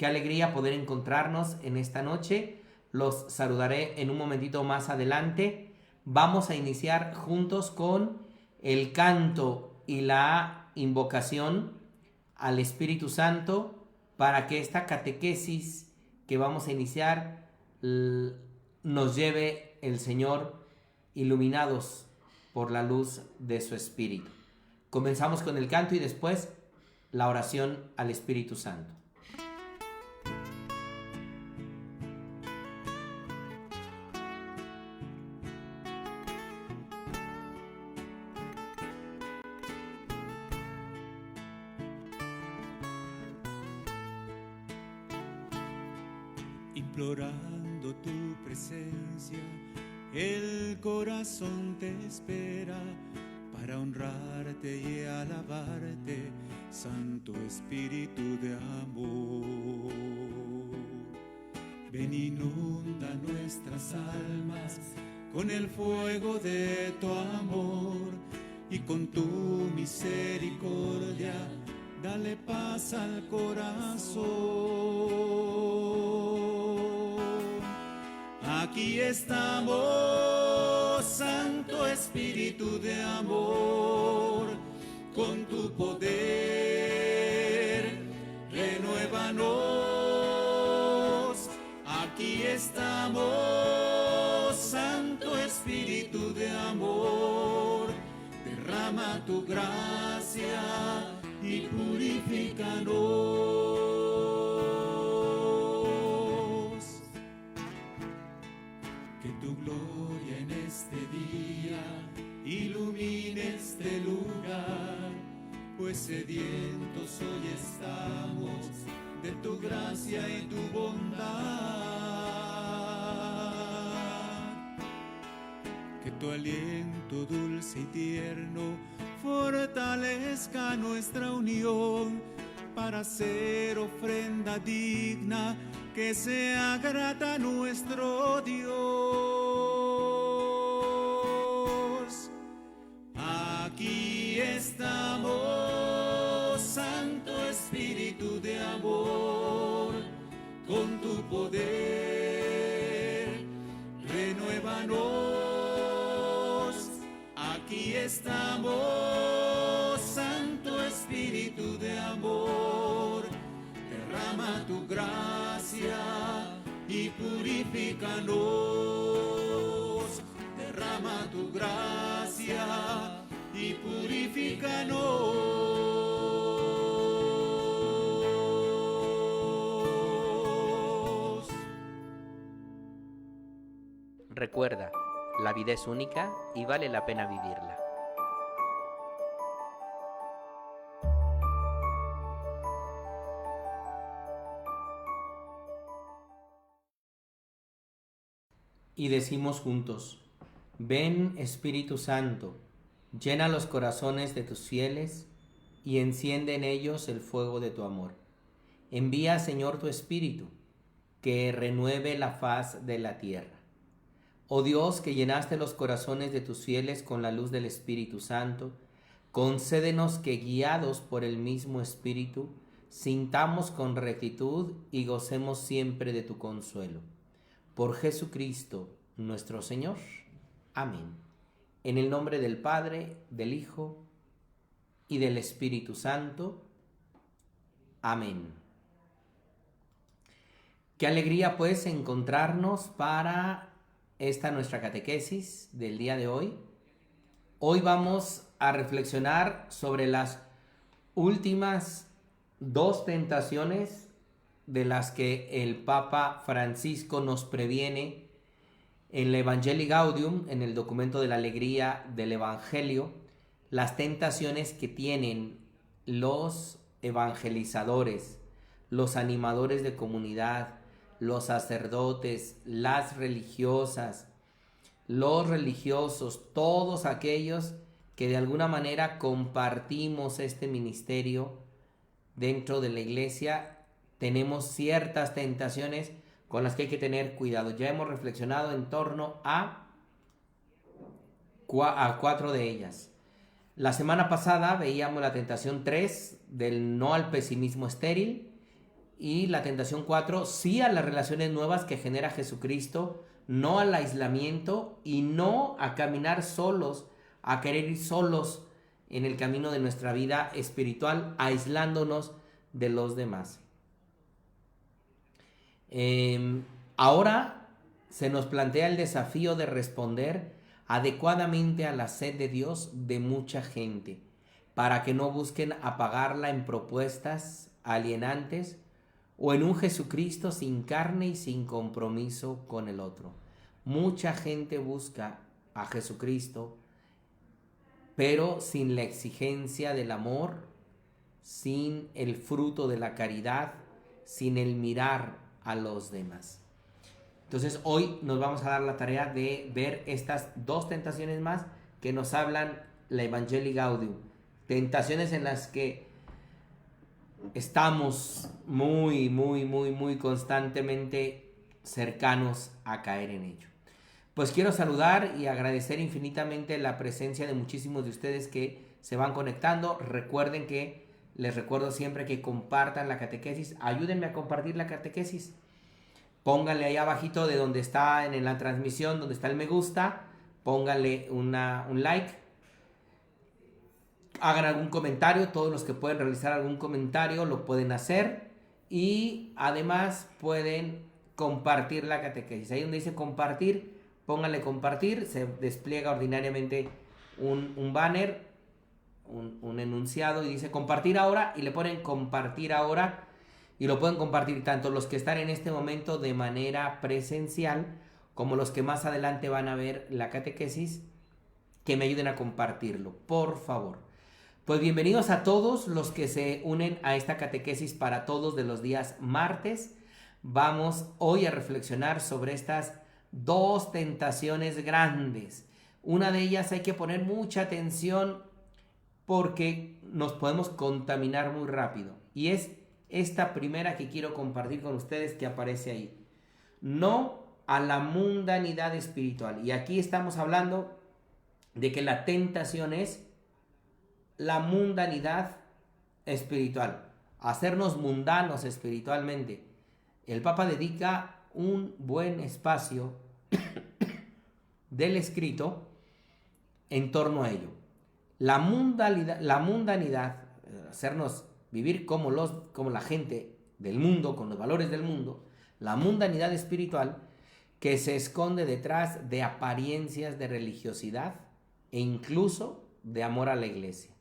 Qué alegría poder encontrarnos en esta noche. Los saludaré en un momentito más adelante. Vamos a iniciar juntos con el canto y la invocación al Espíritu Santo para que esta catequesis que vamos a iniciar nos lleve el Señor iluminados por la luz de su Espíritu. Comenzamos con el canto y después la oración al Espíritu Santo. Implorando tu presencia, el corazón te espera para honrarte y alabarte, Santo Espíritu de amor. Ven, inunda nuestras almas con el fuego de tu amor y con tu misericordia dale paz al corazón. Aquí estamos, Santo Espíritu de amor, con tu poder, renuévanos. Aquí estamos, Santo Espíritu de amor, derrama tu gracia y purifícanos. Que tu gloria en este día ilumine este lugar, pues sedientos hoy estamos de tu gracia y tu bondad. Que tu aliento dulce y tierno fortalezca nuestra unión para ser ofrenda digna que sea grata a nuestro Dios. Aquí estamos, Santo Espíritu de amor, con tu poder, renuévanos. Aquí estamos, Santo Espíritu de amor, derrama tu gracia y purifícanos. Derrama tu gracia y purifícanos. Recuerda, la vida es única y vale la pena vivirla. Y decimos juntos: ven, Espíritu Santo, llena los corazones de tus fieles y enciende en ellos el fuego de tu amor. Envía, Señor, tu Espíritu, que renueve la faz de la tierra. Oh Dios, que llenaste los corazones de tus fieles con la luz del Espíritu Santo, concédenos que, guiados por el mismo Espíritu, sintamos con rectitud y gocemos siempre de tu consuelo. Por Jesucristo nuestro Señor. Amén. En el nombre del Padre, del Hijo y del Espíritu Santo. Amén. Qué alegría pues encontrarnos para esta nuestra catequesis del día de hoy. Hoy vamos a reflexionar sobre las últimas dos tentaciones de las que el Papa Francisco nos previene en la Evangelii Gaudium, en el documento de la alegría del Evangelio, las tentaciones que tienen los evangelizadores, los animadores de comunidad, los sacerdotes, las religiosas, los religiosos, todos aquellos que de alguna manera compartimos este ministerio dentro de la iglesia. Tenemos ciertas tentaciones con las que hay que tener cuidado. Ya hemos reflexionado en torno a 4 de ellas. La semana pasada veíamos la tentación 3 del no al pesimismo estéril Y la tentación 4, sí a las relaciones nuevas que genera Jesucristo, no al aislamiento y no a caminar solos, a querer ir solos en el camino de nuestra vida espiritual, aislándonos de los demás. Ahora se nos plantea el desafío de responder adecuadamente a la sed de Dios de mucha gente, para que no busquen apagarla en propuestas alienantes o en un Jesucristo sin carne y sin compromiso con el otro. Mucha gente busca a Jesucristo, pero sin la exigencia del amor, sin el fruto de la caridad, sin el mirar a los demás. Entonces hoy nos vamos a dar la tarea de ver estas dos tentaciones más que nos hablan la Evangelii Gaudium. Tentaciones en las que estamos muy constantemente cercanos a caer en ello. Pues quiero saludar y agradecer infinitamente la presencia de muchísimos de ustedes que se van conectando. Recuerden que, les recuerdo siempre que compartan la catequesis. Ayúdenme a compartir la catequesis. Pónganle ahí abajito de donde está en la transmisión, donde está el me gusta. Pónganle un like. Hagan algún comentario. Todos los que pueden realizar algún comentario lo pueden hacer. Y además pueden compartir la catequesis. Ahí donde dice compartir, pónganle compartir. Se despliega ordinariamente un banner, un enunciado y dice compartir ahora. Y le ponen compartir ahora. Y lo pueden compartir tanto los que están en este momento de manera presencial como los que más adelante van a ver la catequesis, que me ayuden a compartirlo, por favor. Pues bienvenidos a todos los que se unen a esta catequesis para todos de los días martes. Vamos hoy a reflexionar sobre estas dos tentaciones grandes. Una de ellas hay que poner mucha atención porque nos podemos contaminar muy rápido. Y es esta primera que quiero compartir con ustedes que aparece ahí. No a la mundanidad espiritual. Y aquí estamos hablando de que la tentación es la mundanidad espiritual. Hacernos mundanos espiritualmente. El Papa dedica un buen espacio del escrito en torno a ello. La mundanidad, hacernos vivir como la gente del mundo, con los valores del mundo, la mundanidad espiritual que se esconde detrás de apariencias de religiosidad e incluso de amor a la iglesia.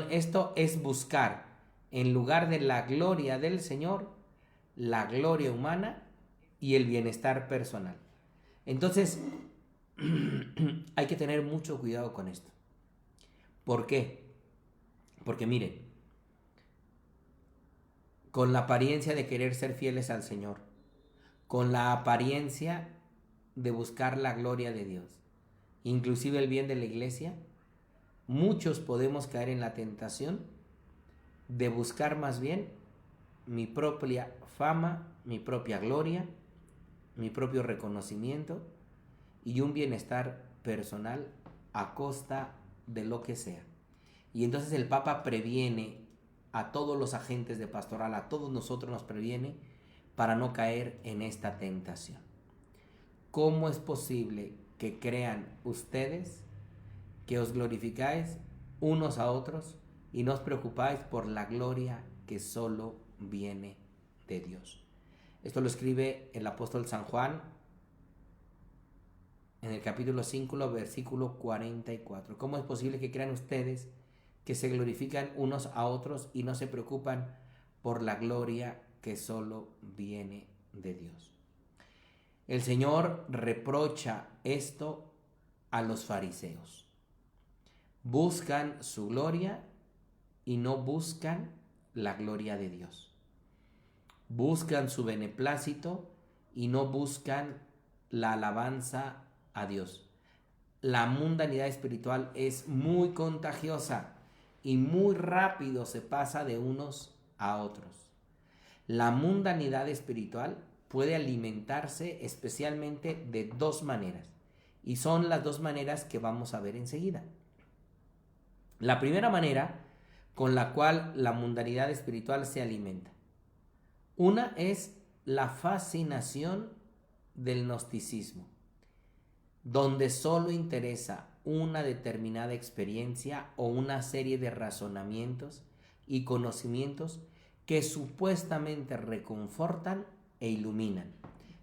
Esto es buscar en lugar de la gloria del Señor, la gloria humana y el bienestar personal. Entonces, hay que tener mucho cuidado con esto. ¿Por qué? Porque miren, con la apariencia de querer ser fieles al Señor, con la apariencia de buscar la gloria de Dios, inclusive el bien de la iglesia, muchos podemos caer en la tentación de buscar más bien mi propia fama, mi propia gloria, mi propio reconocimiento y un bienestar personal a costa de lo que sea. Y entonces el Papa previene a todos los agentes de pastoral, a todos nosotros nos previene para no caer en esta tentación. ¿Cómo es posible que crean ustedes que os glorificáis unos a otros y no os preocupáis por la gloria que solo viene de Dios? Esto lo escribe el apóstol San Juan en el capítulo 5, versículo 44. ¿Cómo es posible que crean ustedes que se glorifican unos a otros y no se preocupan por la gloria que solo viene de Dios? El Señor reprocha esto a los fariseos. Buscan su gloria y no buscan la gloria de Dios. Buscan su beneplácito y no buscan la alabanza a Dios. La mundanidad espiritual es muy contagiosa y muy rápido se pasa de unos a otros. La mundanidad espiritual puede alimentarse especialmente de dos maneras, y son las dos maneras que vamos a ver enseguida. La primera manera con la cual la mundanidad espiritual se alimenta. Una es la fascinación del gnosticismo, donde solo interesa una determinada experiencia o una serie de razonamientos y conocimientos que supuestamente reconfortan e iluminan.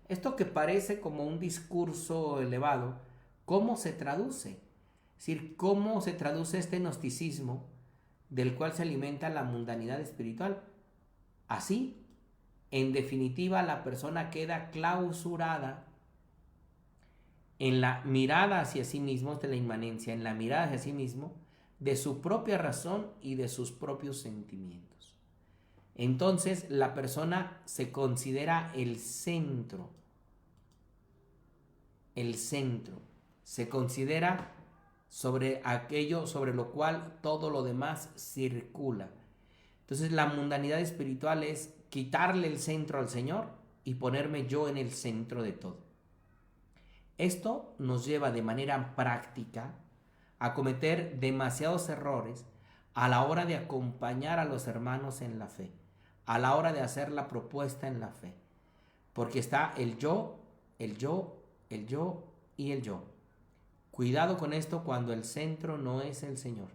Esto que parece como un discurso elevado, ¿cómo se traduce? Es decir, ¿cómo se traduce este gnosticismo del cual se alimenta la mundanidad espiritual? Así, en definitiva, la persona queda clausurada en la mirada hacia sí mismo, de la inmanencia, en la mirada hacia sí mismo, de su propia razón y de sus propios sentimientos. Entonces, la persona se considera el centro, se considera sobre aquello sobre lo cual todo lo demás circula. Entonces, la mundanidad espiritual es quitarle el centro al Señor y ponerme yo en el centro de todo. Esto nos lleva de manera práctica a cometer demasiados errores a la hora de acompañar a los hermanos en la fe, a la hora de hacer la propuesta en la fe, porque está el yo, el yo, el yo y el yo. Cuidado con esto cuando el centro no es el Señor,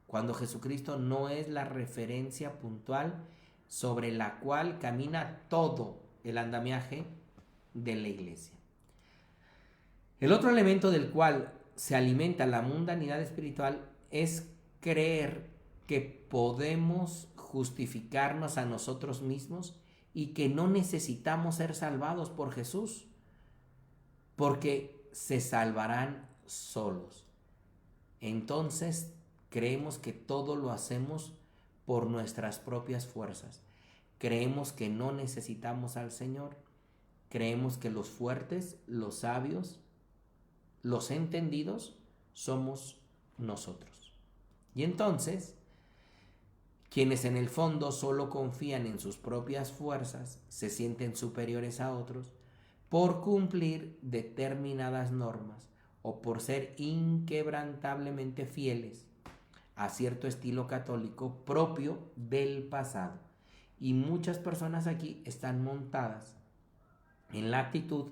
cuando Jesucristo no es la referencia puntual sobre la cual camina todo el andamiaje de la iglesia. El otro elemento del cual se alimenta la mundanidad espiritual es creer que podemos justificarnos a nosotros mismos y que no necesitamos ser salvados por Jesús, porque se salvarán solos. Entonces creemos que todo lo hacemos por nuestras propias fuerzas. Creemos que no necesitamos al Señor. Creemos que los fuertes, los sabios, los entendidos somos nosotros. Y entonces, quienes en el fondo solo confían en sus propias fuerzas, se sienten superiores a otros por cumplir determinadas normas o por ser inquebrantablemente fieles a cierto estilo católico propio del pasado. Y muchas personas aquí están montadas en la actitud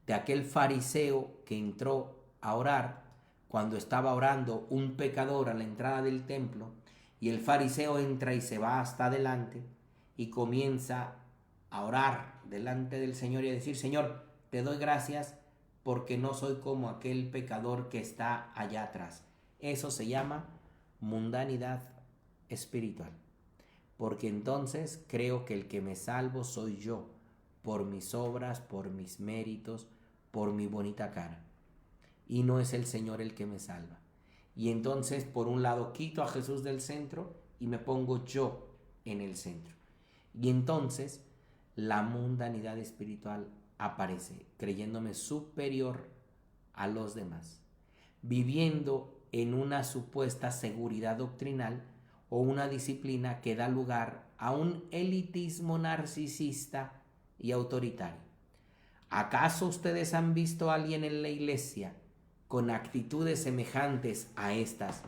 de aquel fariseo que entró a orar cuando estaba orando un pecador a la entrada del templo, y el fariseo entra y se va hasta adelante y comienza a orar delante del Señor y a decir: Señor, te doy gracias porque no soy como aquel pecador que está allá atrás. Eso se llama mundanidad espiritual, porque entonces creo que el que me salvo soy yo, por mis obras, por mis méritos, por mi bonita cara, y no es el Señor el que me salva. Y entonces, por un lado, quito a Jesús del centro y me pongo yo en el centro. Y entonces la mundanidad espiritual aparece, creyéndome superior a los demás, viviendo en una supuesta seguridad doctrinal o una disciplina que da lugar a un elitismo narcisista y autoritario. ¿Acaso ustedes han visto a alguien en la iglesia con actitudes semejantes a estas,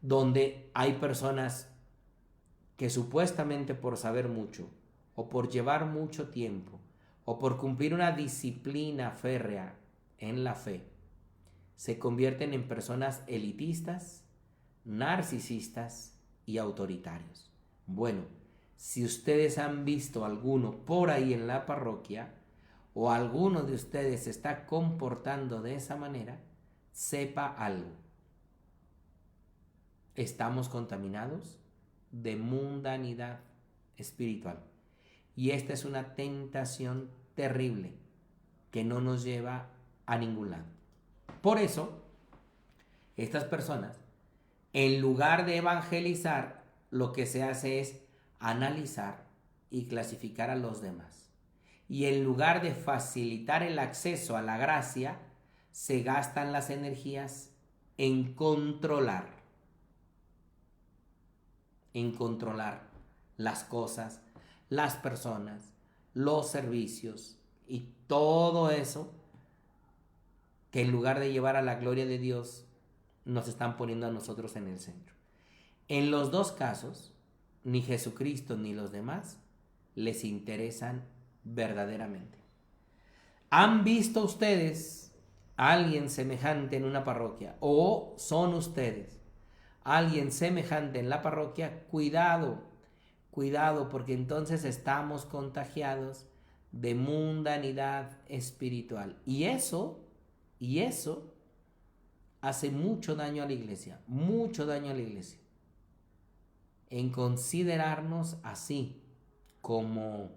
donde hay personas que supuestamente por saber mucho, o por llevar mucho tiempo, o por cumplir una disciplina férrea en la fe, se convierten en personas elitistas, narcisistas y autoritarios? Bueno, si ustedes han visto alguno por ahí en la parroquia, o alguno de ustedes se está comportando de esa manera, sepa algo: estamos contaminados de mundanidad espiritual. Y esta es una tentación terrible que no nos lleva a ningún lado. Por eso, estas personas, en lugar de evangelizar, lo que se hace es analizar y clasificar a los demás. Y en lugar de facilitar el acceso a la gracia, se gastan las energías en controlar las cosas, las personas, los servicios y todo eso que en lugar de llevar a la gloria de Dios, nos están poniendo a nosotros en el centro. En los dos casos, ni Jesucristo ni los demás les interesan verdaderamente. ¿Han visto ustedes a alguien semejante en una parroquia? ¿O son ustedes alguien semejante en la parroquia? Cuidado, cuidado, porque entonces estamos contagiados de mundanidad espiritual. Y eso hace mucho daño a la iglesia, mucho daño a la iglesia. En considerarnos así, como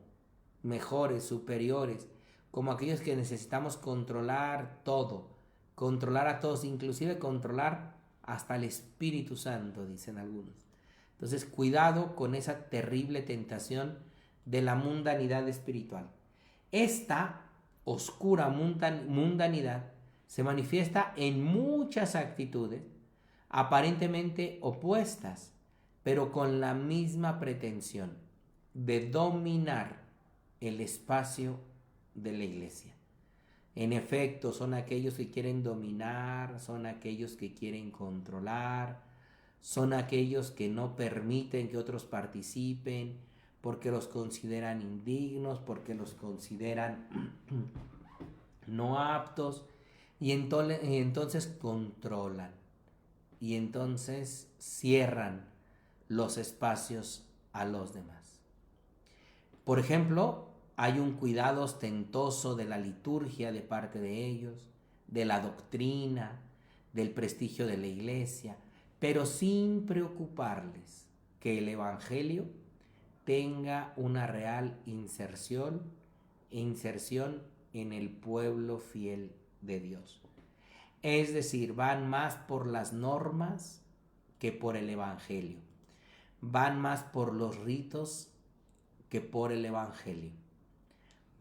mejores, superiores, como aquellos que necesitamos controlar todo, controlar a todos, inclusive controlar hasta el Espíritu Santo, dicen algunos. Entonces, cuidado con esa terrible tentación de la mundanidad espiritual. Esta oscura mundanidad se manifiesta en muchas actitudes aparentemente opuestas, pero con la misma pretensión de dominar el espacio de la iglesia. En efecto, son aquellos que quieren dominar, son aquellos que quieren controlar, son aquellos que no permiten que otros participen porque los consideran indignos, porque los consideran no aptos, y entonces controlan, y entonces cierran los espacios a los demás. Por ejemplo, hay un cuidado ostentoso de la liturgia de parte de ellos, de la doctrina, del prestigio de la iglesia, pero sin preocuparles que el Evangelio tenga una real inserción en el pueblo fiel de Dios. Es decir, van más por las normas que por el Evangelio. Van más por los ritos que por el Evangelio.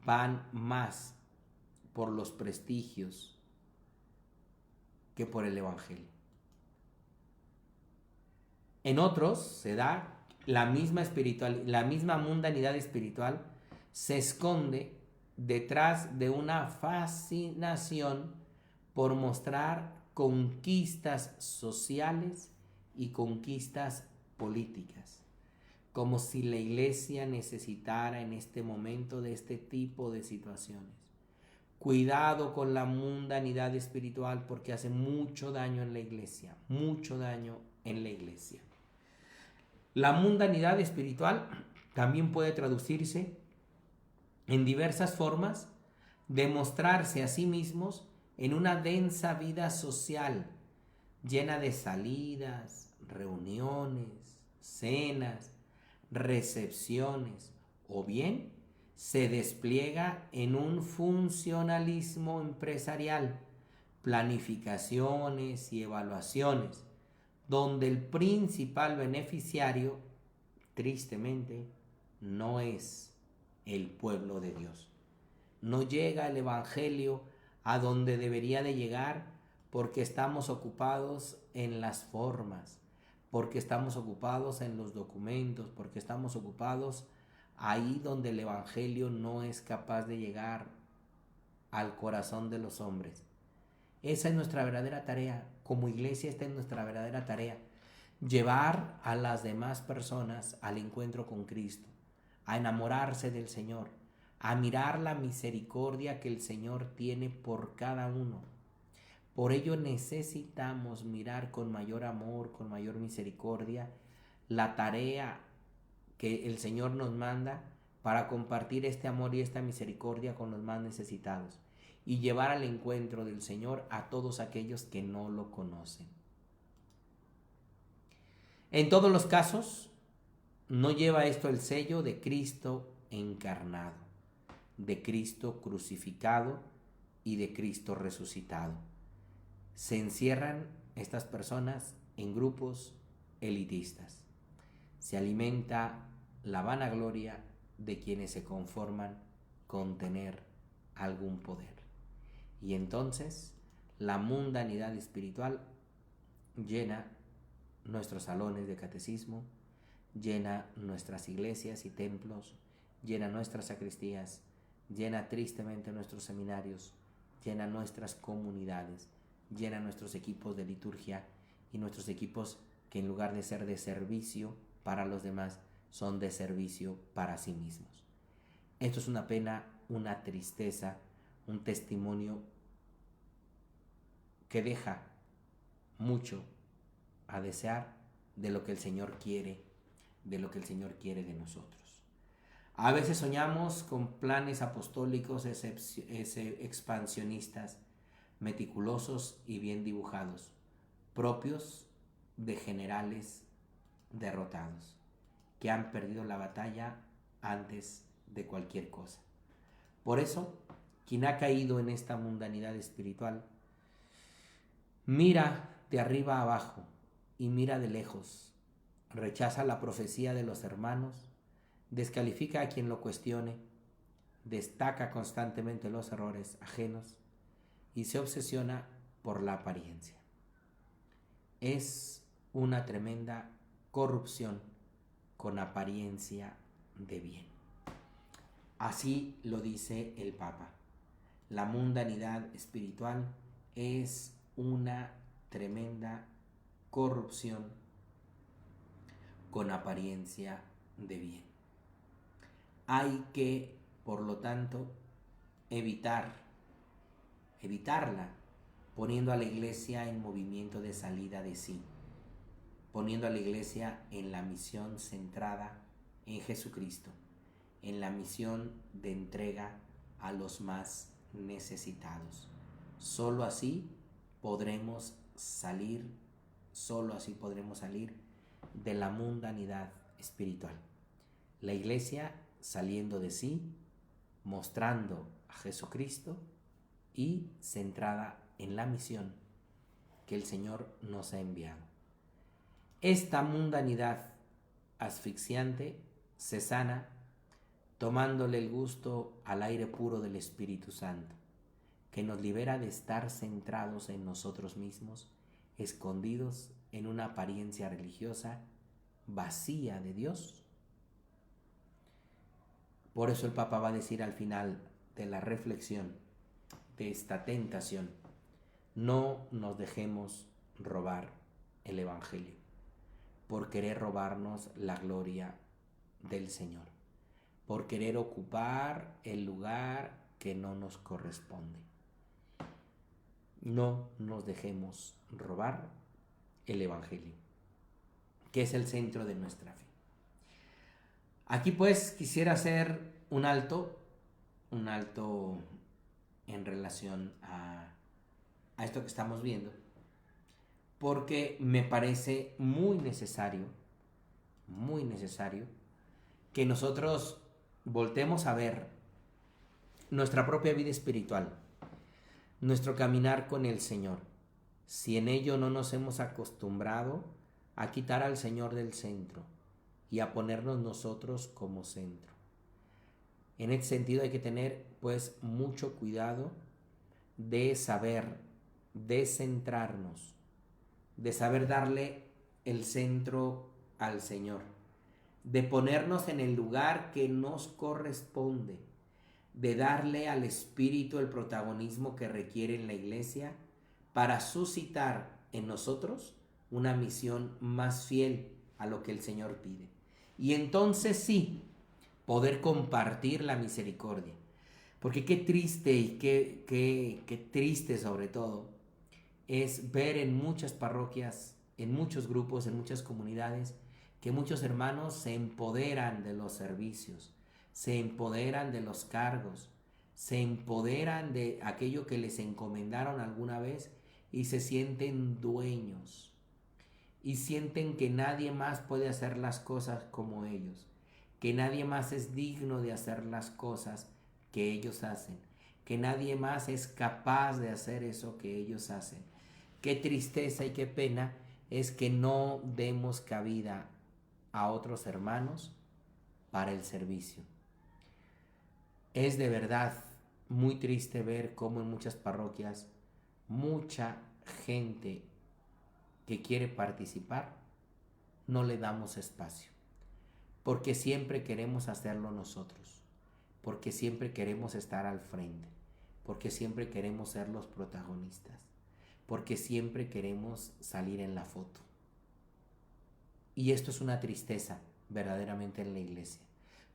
Van más por los prestigios que por el Evangelio. En otros se da la misma mundanidad espiritual se esconde detrás de una fascinación por mostrar conquistas sociales y conquistas políticas, como si la iglesia necesitara en este momento de este tipo de situaciones. Cuidado con la mundanidad espiritual porque hace mucho daño en la iglesia, mucho daño en la iglesia. La mundanidad espiritual también puede traducirse en diversas formas de mostrarse a sí mismos en una densa vida social, llena de salidas, reuniones, cenas, recepciones, o bien se despliega en un funcionalismo empresarial, planificaciones y evaluaciones, donde el principal beneficiario, tristemente, no es el pueblo de Dios. No llega el Evangelio a donde debería de llegar porque estamos ocupados en las formas, porque estamos ocupados en los documentos, porque estamos ocupados ahí donde el Evangelio no es capaz de llegar al corazón de los hombres. Esa es nuestra verdadera tarea. Como iglesia, esta es nuestra verdadera tarea. Llevar a las demás personas al encuentro con Cristo, a enamorarse del Señor, a mirar la misericordia que el Señor tiene por cada uno. Por ello necesitamos mirar con mayor amor, con mayor misericordia, la tarea que el Señor nos manda para compartir este amor y esta misericordia con los más necesitados y llevar al encuentro del Señor a todos aquellos que no lo conocen. En todos los casos, no lleva esto el sello de Cristo encarnado, de Cristo crucificado y de Cristo resucitado. Se encierran estas personas en grupos elitistas. Se alimenta la vanagloria de quienes se conforman con tener algún poder. Y entonces la mundanidad espiritual llena nuestros salones de catecismo, llena nuestras iglesias y templos, llena nuestras sacristías, llena tristemente nuestros seminarios, llena nuestras comunidades, llena nuestros equipos de liturgia y nuestros equipos que en lugar de ser de servicio para los demás, son de servicio para sí mismos. Esto es una pena, una tristeza, un testimonio que deja mucho a desear de lo que el Señor quiere, de lo que el Señor quiere de nosotros. A veces soñamos con planes apostólicos expansionistas, meticulosos y bien dibujados, propios de generales derrotados, que han perdido la batalla antes de cualquier cosa. Por eso, quien ha caído en esta mundanidad espiritual, mira de arriba a abajo y mira de lejos, rechaza la profecía de los hermanos, descalifica a quien lo cuestione, destaca constantemente los errores ajenos y se obsesiona por la apariencia. Es una tremenda corrupción con apariencia de bien. Así lo dice el Papa. La mundanidad espiritual es una tremenda corrupción con apariencia de bien. Hay que, por lo tanto, evitarla, poniendo a la iglesia en movimiento de salida de sí, poniendo a la iglesia en la misión centrada en Jesucristo, en la misión de entrega a los más necesitados. Solo así podremos salir de la mundanidad espiritual. La iglesia saliendo de sí, mostrando a Jesucristo y centrada en la misión que el Señor nos ha enviado. Esta mundanidad asfixiante se sana tomándole el gusto al aire puro del Espíritu Santo, que nos libera de estar centrados en nosotros mismos, escondidos en una apariencia religiosa vacía de Dios. Por eso el Papa va a decir al final de la reflexión de esta tentación: no nos dejemos robar el Evangelio por querer robarnos la gloria del Señor, por querer ocupar el lugar que no nos corresponde. No nos dejemos robar el Evangelio, que es el centro de nuestra fe. Aquí pues quisiera hacer un alto en relación a esto que estamos viendo, porque me parece muy necesario que nosotros voltemos a ver nuestra propia vida espiritual, nuestro caminar con el Señor, si en ello no nos hemos acostumbrado a quitar al Señor del centro y a ponernos nosotros como centro. En este sentido hay que tener pues mucho cuidado de saber descentrarnos, de saber darle el centro al Señor, de ponernos en el lugar que nos corresponde, de darle al Espíritu el protagonismo que requiere en la iglesia para suscitar en nosotros una misión más fiel a lo que el Señor pide. Y entonces sí, poder compartir la misericordia. Porque qué triste y qué triste sobre todo es ver en muchas parroquias, en muchos grupos, en muchas comunidades, que muchos hermanos se empoderan de los servicios, se empoderan de los cargos, se empoderan de aquello que les encomendaron alguna vez y se sienten dueños y sienten que nadie más puede hacer las cosas como ellos, que nadie más es digno de hacer las cosas que ellos hacen, que nadie más es capaz de hacer eso que ellos hacen. Qué tristeza y qué pena es que no demos cabida a otros hermanos para el servicio. Es de verdad muy triste ver cómo en muchas parroquias mucha gente que quiere participar no le damos espacio, porque siempre queremos hacerlo nosotros, porque siempre queremos estar al frente, porque siempre queremos ser los protagonistas, porque siempre queremos salir en la foto. Y esto es una tristeza verdaderamente en la iglesia.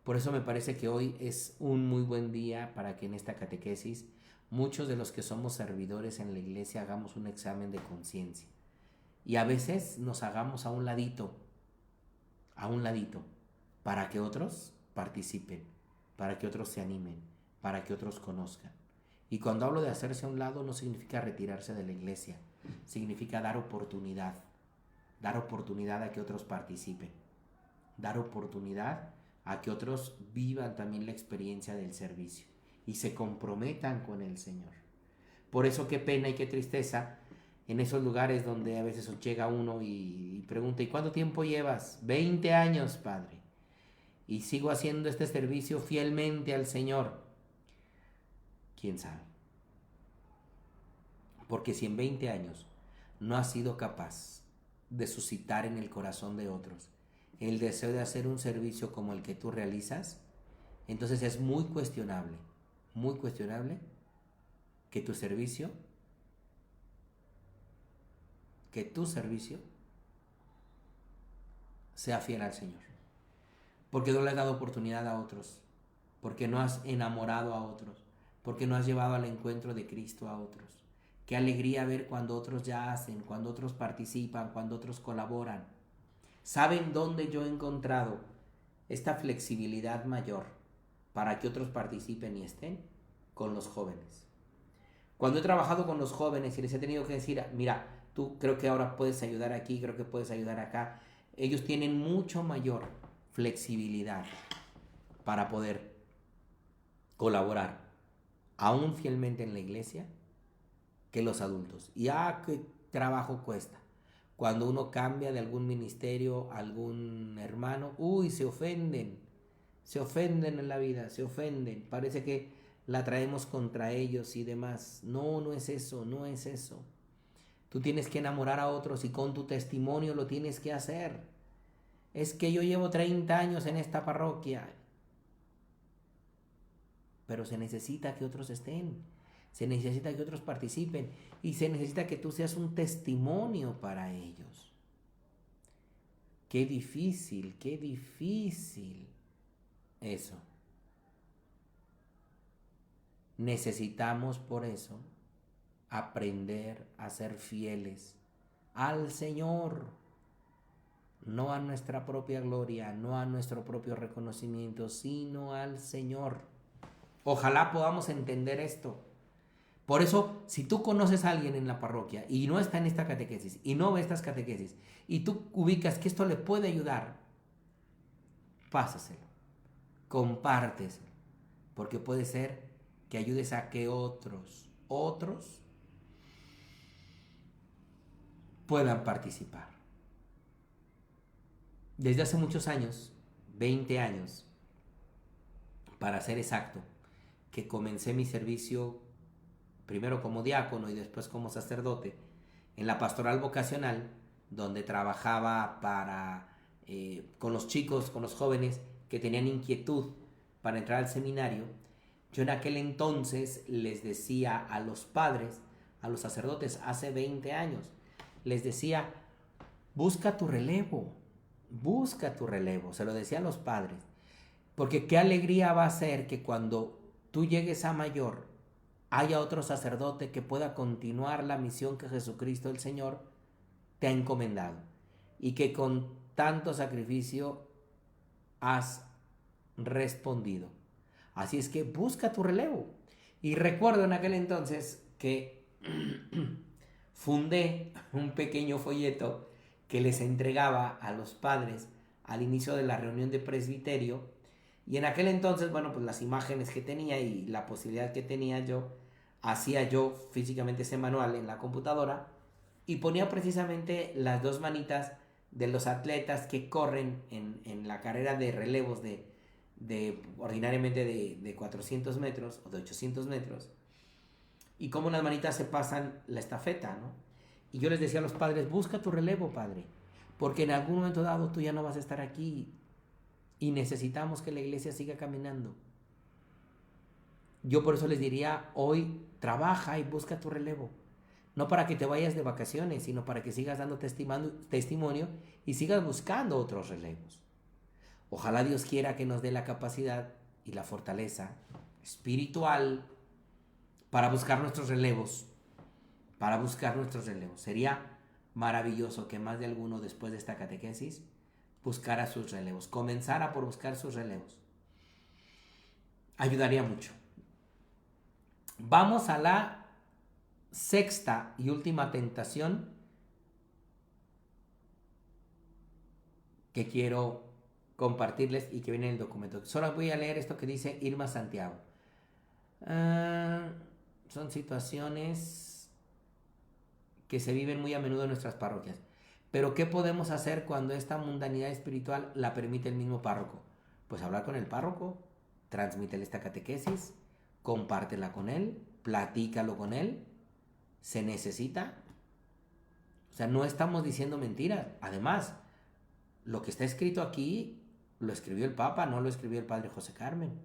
Por eso me parece que hoy es un muy buen día para que en esta catequesis muchos de los que somos servidores en la iglesia hagamos un examen de conciencia. Y a veces nos hagamos a un ladito, para que otros participen, para que otros se animen, para que otros conozcan. Y cuando hablo de hacerse a un lado no significa retirarse de la iglesia, significa dar oportunidad a que otros participen, dar oportunidad a que otros vivan también la experiencia del servicio y se comprometan con el Señor. Por eso qué pena y qué tristeza en esos lugares donde a veces llega uno y pregunta: ¿y cuánto tiempo llevas? 20 años, padre, y sigo haciendo este servicio fielmente al Señor. ¿Quién sabe? Porque si en 20 años no has sido capaz de suscitar en el corazón de otros el deseo de hacer un servicio como el que tú realizas, entonces es muy cuestionable que tu servicio sea fiel al Señor. Porque no le has dado oportunidad a otros, porque no has enamorado a otros, porque no has llevado al encuentro de Cristo a otros. Qué alegría ver cuando otros ya hacen, cuando otros participan, cuando otros colaboran. ¿Saben dónde yo he encontrado esta flexibilidad mayor para que otros participen y estén? Con los jóvenes. Cuando he trabajado con los jóvenes y les he tenido que decir: mira, tú creo que ahora puedes ayudar aquí, creo que puedes ayudar acá, ellos tienen mucho mayor flexibilidad para poder colaborar aún fielmente en la iglesia que los adultos. Y qué trabajo cuesta. Cuando uno cambia de algún ministerio a algún hermano, se ofenden en la vida, se ofenden, parece que la traemos contra ellos y demás. No es eso. Tú tienes que enamorar a otros y con tu testimonio lo tienes que hacer. Es que yo llevo 30 años en esta parroquia, pero se necesita que otros estén, se necesita que otros participen y se necesita que tú seas un testimonio para ellos. Qué difícil eso. Necesitamos por eso aprender a ser fieles al Señor, no a nuestra propia gloria, no a nuestro propio reconocimiento, sino al Señor. Ojalá podamos entender esto. Por eso, si tú conoces a alguien en la parroquia y no está en esta catequesis y no ve estas catequesis y tú ubicas que esto le puede ayudar, pásaselo, compárteselo, porque puede ser que ayudes a que otros puedan participar. Desde hace muchos años, 20 años, para ser exacto, que comencé mi servicio primero como diácono y después como sacerdote en la pastoral vocacional, donde trabajaba con los chicos, con los jóvenes que tenían inquietud para entrar al seminario. Yo en aquel entonces les decía a los padres, a los sacerdotes, hace 20 años, les decía: busca tu relevo, se lo decía a los padres, porque qué alegría va a ser que cuando tú llegues a mayor haya otro sacerdote que pueda continuar la misión que Jesucristo el Señor te ha encomendado y que con tanto sacrificio has respondido. Así es que busca tu relevo. Y recuerdo en aquel entonces que fundé un pequeño folleto que les entregaba a los padres al inicio de la reunión de presbiterio. Y en aquel entonces, pues las imágenes que tenía y la posibilidad que tenía hacía yo físicamente ese manual en la computadora y ponía precisamente las dos manitas de los atletas que corren en la carrera de relevos ordinariamente de 400 metros o de 800 metros, y cómo las manitas se pasan la estafeta, ¿no? Y yo les decía a los padres: busca tu relevo, padre, porque en algún momento dado tú ya no vas a estar aquí y necesitamos que la iglesia siga caminando. Yo por eso les diría hoy: trabaja y busca tu relevo, No para que te vayas de vacaciones, sino para que sigas dando testimonio y sigas buscando otros relevos. Ojalá Dios quiera que nos dé la capacidad y la fortaleza espiritual para buscar nuestros relevos. Sería maravilloso que más de alguno después de esta catequesis buscara sus relevos, comenzara por buscar sus relevos. Ayudaría mucho. Vamos a la sexta y última tentación que quiero compartirles y que viene en el documento. Solo voy a leer esto que dice Irma Santiago. Son situaciones que se viven muy a menudo en nuestras parroquias. Pero ¿qué podemos hacer cuando esta mundanidad espiritual la permite el mismo párroco? Pues hablar con el párroco, transmítele esta catequesis, compártela con él, platícalo con él. Se necesita. O sea, no estamos diciendo mentiras. Además, lo que está escrito aquí lo escribió el Papa, no lo escribió el Padre José Carmen.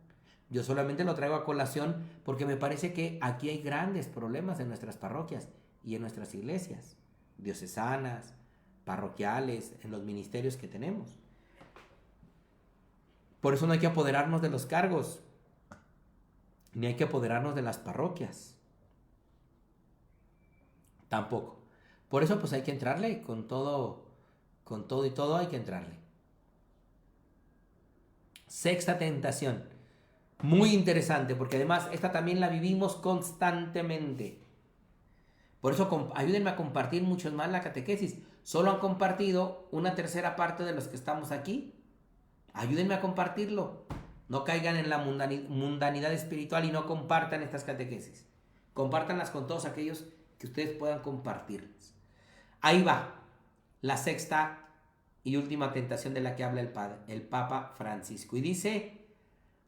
Yo solamente lo traigo a colación porque me parece que aquí hay grandes problemas en nuestras parroquias y en nuestras iglesias diocesanas, parroquiales, en los ministerios que tenemos. Por eso no hay que apoderarnos de los cargos, ni hay que apoderarnos de las parroquias. Tampoco. Por eso pues hay que entrarle con todo y todo hay que entrarle. Sexta tentación. Muy interesante, porque además esta también la vivimos constantemente. Por eso ayúdenme a compartir mucho más la catequesis. Solo han compartido una tercera parte de los que estamos aquí. Ayúdenme a compartirlo. No caigan en la mundanidad espiritual y no compartan estas catequesis. Compártanlas con todos aquellos que ustedes puedan compartirlas. Ahí va la sexta y última tentación de la que habla el Papa Francisco. Y dice: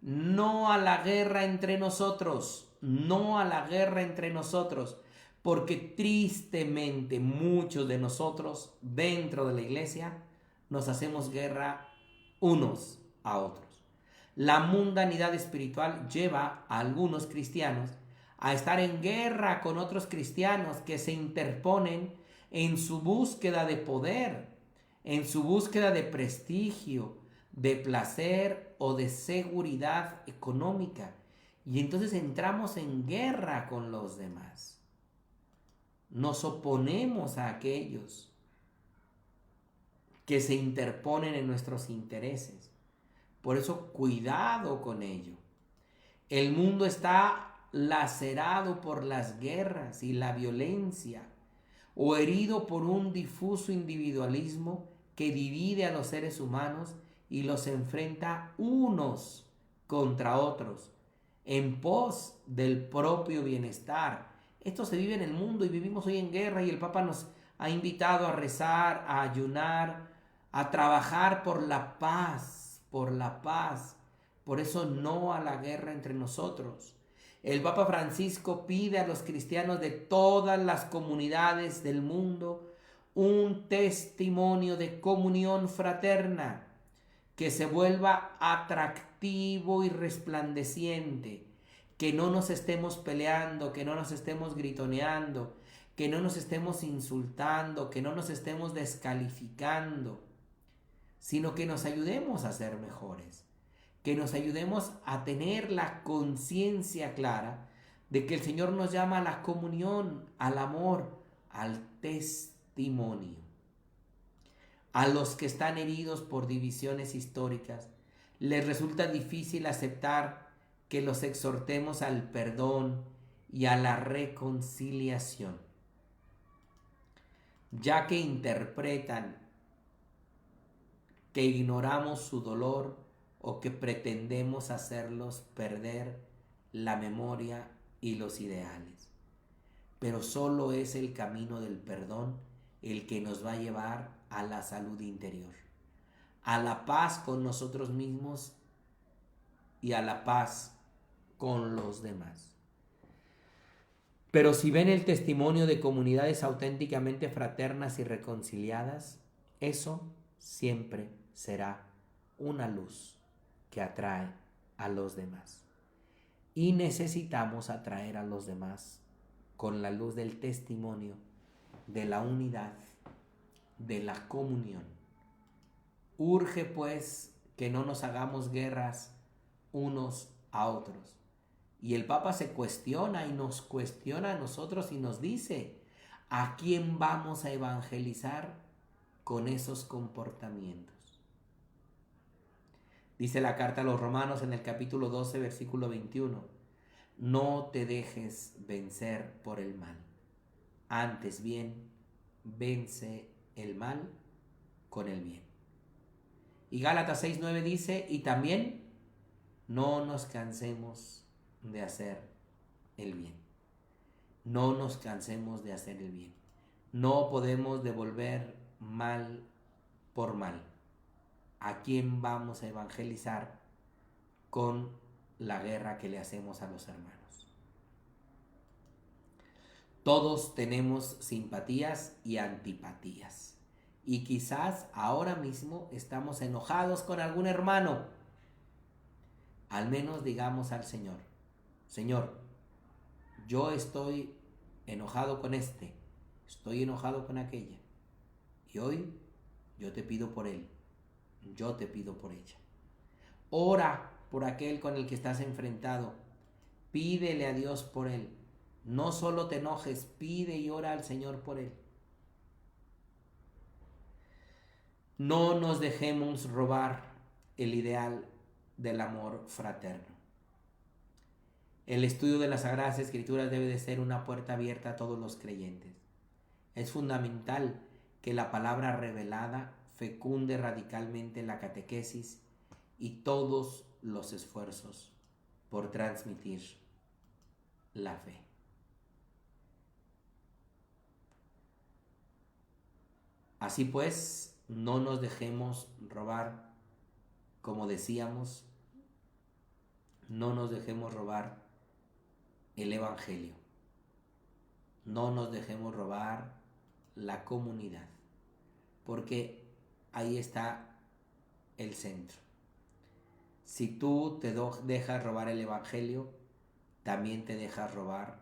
no a la guerra entre nosotros, no a la guerra entre nosotros, porque tristemente muchos de nosotros dentro de la iglesia nos hacemos guerra unos a otros. La mundanidad espiritual lleva a algunos cristianos a estar en guerra con otros cristianos que se interponen en su búsqueda de poder, en su búsqueda de prestigio, de placer o de seguridad económica. Y entonces entramos en guerra con los demás. Nos oponemos a aquellos que se interponen en nuestros intereses. Por eso, cuidado con ello. El mundo está lacerado por las guerras y la violencia, o herido por un difuso individualismo que divide a los seres humanos y los enfrenta unos contra otros en pos del propio bienestar. Esto se vive en el mundo y vivimos hoy en guerra, y el Papa nos ha invitado a rezar, a ayunar, a trabajar por la paz, por la paz. Por eso no a la guerra entre nosotros. El Papa Francisco pide a los cristianos de todas las comunidades del mundo un testimonio de comunión fraterna que se vuelva atractivo y resplandeciente, que no nos estemos peleando, que no nos estemos gritoneando, que no nos estemos insultando, que no nos estemos descalificando, sino que nos ayudemos a ser mejores, que nos ayudemos a tener la conciencia clara de que el Señor nos llama a la comunión, al amor, al testimonio. A los que están heridos por divisiones históricas, les resulta difícil aceptar que los exhortemos al perdón y a la reconciliación, ya que interpretan que ignoramos su dolor o que pretendemos hacerlos perder la memoria y los ideales. Pero solo es el camino del perdón el que nos va a llevar a la salud interior, a la paz con nosotros mismos y a la paz con los demás. Pero si ven el testimonio de comunidades auténticamente fraternas y reconciliadas, eso siempre será una luz que atrae a los demás. Y necesitamos atraer a los demás con la luz del testimonio, de la unidad, de la comunión. Urge pues que no nos hagamos guerras unos a otros. Y el Papa se cuestiona y nos cuestiona a nosotros y nos dice, ¿a quién vamos a evangelizar con esos comportamientos? Dice la carta a los Romanos en el capítulo 12, versículo 21, no te dejes vencer por el mal, antes bien, vence el mal con el bien. Y Gálatas 6:9 dice, y también no nos cansemos de hacer el bien. No nos cansemos de hacer el bien. No podemos devolver mal por mal. ¿A quién vamos a evangelizar con la guerra que le hacemos a los hermanos? Todos tenemos simpatías y antipatías. Y quizás ahora mismo estamos enojados con algún hermano. Al menos digamos al Señor, Señor, yo estoy enojado con este, estoy enojado con aquella. Y hoy yo te pido por él, yo te pido por ella. Ora por aquel con el que estás enfrentado. Pídele a Dios por él. No solo te enojes, pide y ora al Señor por él. No nos dejemos robar el ideal del amor fraterno. El estudio de las Sagradas Escrituras debe de ser una puerta abierta a todos los creyentes. Es fundamental que la palabra revelada fecunde radicalmente la catequesis y todos los esfuerzos por transmitir la fe. Así pues, no nos dejemos robar, como decíamos, no nos dejemos robar el Evangelio. No nos dejemos robar la comunidad, porque ahí está el centro. Si tú te dejas robar el Evangelio, también te dejas robar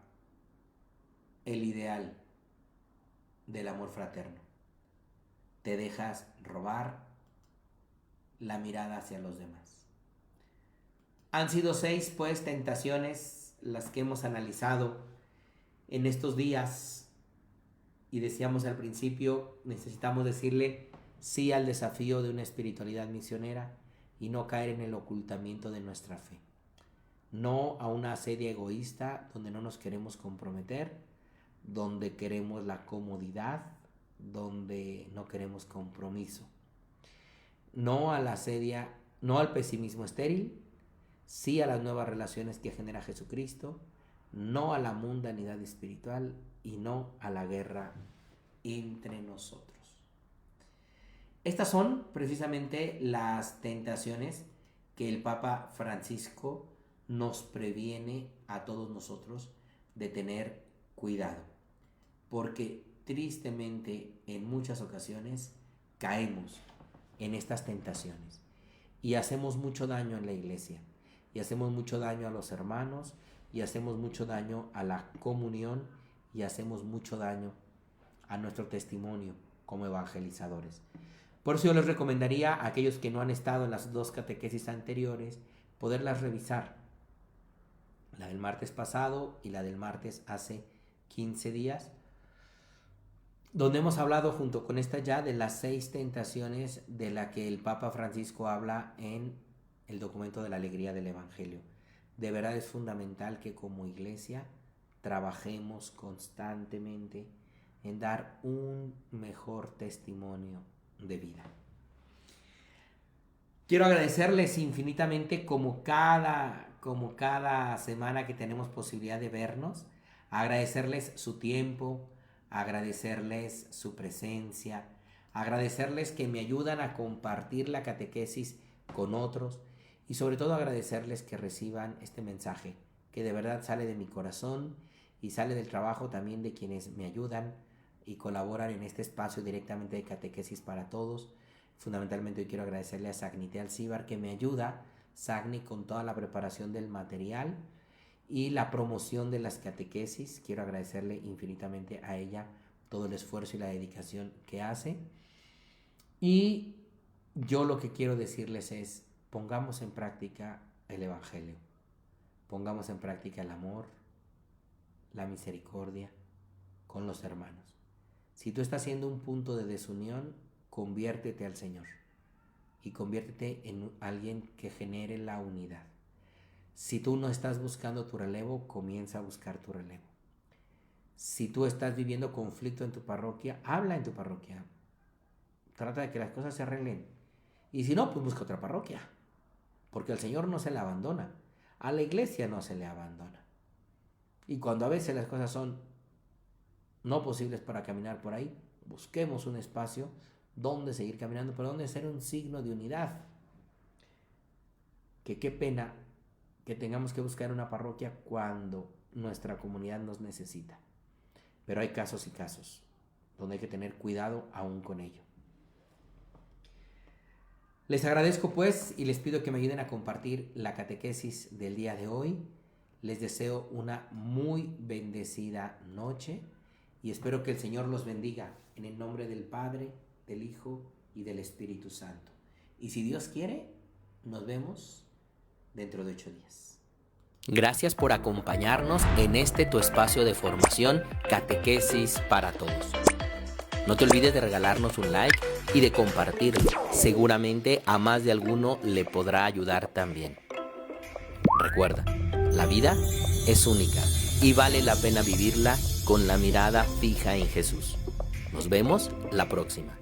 el ideal del amor fraterno. Te dejas robar la mirada hacia los demás. Han sido 6, pues, tentaciones las que hemos analizado en estos días. Y decíamos al principio, necesitamos decirle sí al desafío de una espiritualidad misionera y no caer en el ocultamiento de nuestra fe. No a una asedia egoísta donde no nos queremos comprometer, donde queremos la comodidad, donde no queremos compromiso. No a la asedia, no al pesimismo estéril, sí a las nuevas relaciones que genera Jesucristo, no a la mundanidad espiritual y no a la guerra entre nosotros. Estas son precisamente las tentaciones que el Papa Francisco nos previene a todos nosotros de tener cuidado, porque tristemente en muchas ocasiones caemos en estas tentaciones y hacemos mucho daño en la iglesia, y hacemos mucho daño a los hermanos, y hacemos mucho daño a la comunión, y hacemos mucho daño a nuestro testimonio como evangelizadores. Por eso yo les recomendaría a aquellos que no han estado en las 2 catequesis anteriores, poderlas revisar. La del martes pasado y la del martes hace 15 días, donde hemos hablado junto con esta ya de las 6 tentaciones de la que el Papa Francisco habla en el documento de la alegría del Evangelio. De verdad es fundamental que como iglesia trabajemos constantemente en dar un mejor testimonio de vida. Quiero agradecerles infinitamente como cada semana que tenemos posibilidad de vernos, agradecerles su tiempo, agradecerles su presencia, agradecerles que me ayudan a compartir la catequesis con otros y sobre todo agradecerles que reciban este mensaje que de verdad sale de mi corazón y sale del trabajo también de quienes me ayudan y colaboran en este espacio directamente de catequesis para todos. Fundamentalmente hoy quiero agradecerle a Sagnité Alcíbar que me ayuda, Sagni, con toda la preparación del material, y la promoción de las catequesis. Quiero agradecerle infinitamente a ella todo el esfuerzo y la dedicación que hace. Y yo lo que quiero decirles es, pongamos en práctica el Evangelio, pongamos en práctica el amor, la misericordia con los hermanos. Si tú estás siendo un punto de desunión, conviértete al Señor y conviértete en alguien que genere la unidad. Si tú no estás buscando tu relevo, comienza a buscar tu relevo. Si tú estás viviendo conflicto en tu parroquia, habla en tu parroquia. Trata de que las cosas se arreglen. Y si no, pues busca otra parroquia. Porque al Señor no se le abandona. A la iglesia no se le abandona. Y cuando a veces las cosas son no posibles para caminar por ahí, busquemos un espacio donde seguir caminando, pero donde ser un signo de unidad. Que qué pena que tengamos que buscar una parroquia cuando nuestra comunidad nos necesita. Pero hay casos y casos donde hay que tener cuidado aún con ello. Les agradezco pues y les pido que me ayuden a compartir la catequesis del día de hoy. Les deseo una muy bendecida noche y espero que el Señor los bendiga en el nombre del Padre, del Hijo y del Espíritu Santo. Y si Dios quiere, nos vemos dentro de 8 días. Gracias por acompañarnos en este tu espacio de formación Catequesis para Todos. No te olvides de regalarnos un like y de compartirlo. Seguramente a más de alguno le podrá ayudar también. Recuerda, la vida es única y vale la pena vivirla con la mirada fija en Jesús. Nos vemos la próxima.